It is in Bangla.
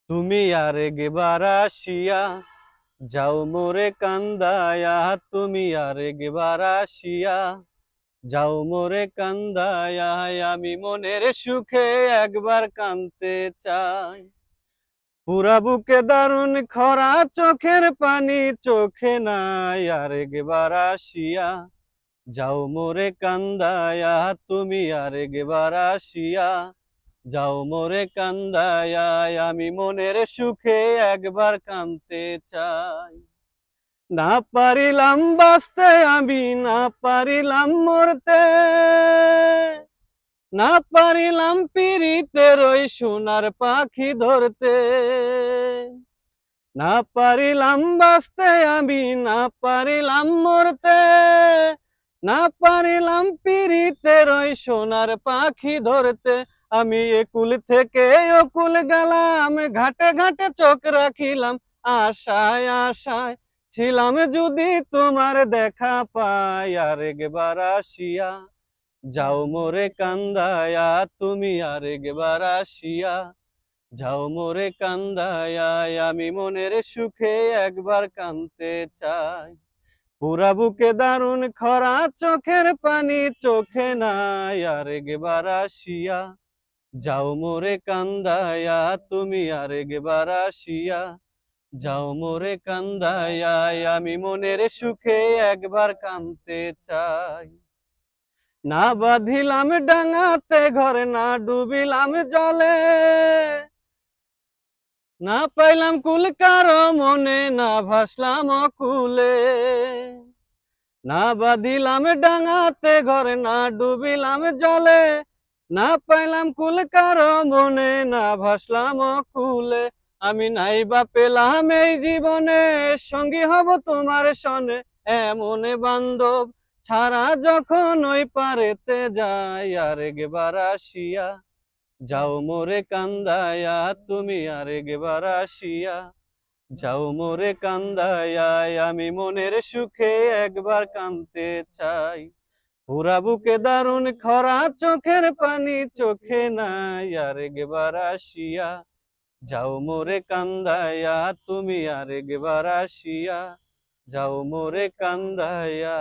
তুমি আর একবার আসিয়া যাও মোরে কান্দায়া, তুমি আর একবার আসিয়া যাও মোরে কান্দায়া। আমি মনের সুখে একবার কাঁদতে চাই। পুরা বুকে দারুণ খরা, চোখের পানি চোখে নাই। আর একবার আসিয়া যাও মোরে কান্দায়া, তুমি আর একবার আসিয়া যাও মোরে কান্দায়া। আমি মনের সুখে একবার কাঁদতে চাই। না পারিলাম বাঁচতে আমি, না পারিলাম মরতে, না পারিলাম পিরিতের ওই সোনার পাখি ধরতে। না পারিলাম বাঁচতে আমি, না পারিলাম মরতে, না পারিলাম পিরিতের ওই সোনার পাখি ধরতে। আমি একুল থেকে অকুল গেলাম, ঘাটে ঘাটে চোখ রাখিলাম আশায় আশায় ছিলাম যদি তোমার দেখা পাই। আর একবার আসিয়া যাও মোরে কান্দায়া, তুমি আর একবার আসিয়া যাও মোরে কান্দায়া। আমি মনের সুখে একবার কাঁদতে চাই। পুরা বুকে দারুণ খরা, চোখের পানি চোখে নাই। আর একবার আসিয়া যাও মোরে কান্দায়া, তুমি আর একবার আসিয়া যাও মোরে কান্দায়া। আমি মনের সুখে একবার কাঁদতে চাই। না বাঁধিলাম ডাঙাতে ঘর, না ডুবিলাম জলে, না পাইলাম কুল কারো মনে, না ভাসলাম অকুলে। না বাঁধিলাম ডাঙাতে ঘর, না ডুবিলাম জলে, না পাইলাম কুল কারো মনে, না ভাসলাম অকুলে। আমি নাই বা পেলাম এই জীবনে, সঙ্গী হব তোমার সনে, এমন বান্ধব ছাড়া যখন ওই পারেতে যাই। আর একবার আসিয়া যাও মোরে কান্দায়া, তুমি আর একবার আসিয়া যাও মোরে কান্দায়া। আমি মনের সুখে একবার কাঁদতে চাই। পুরা বুকে দারুণ খরা, চোখের পানি চোখে নাই। আর একবার আসিয়া যাও মোরে কান্দায়া, তুমি আর একবার আসিয়া যাও মোরে কান্দায়া।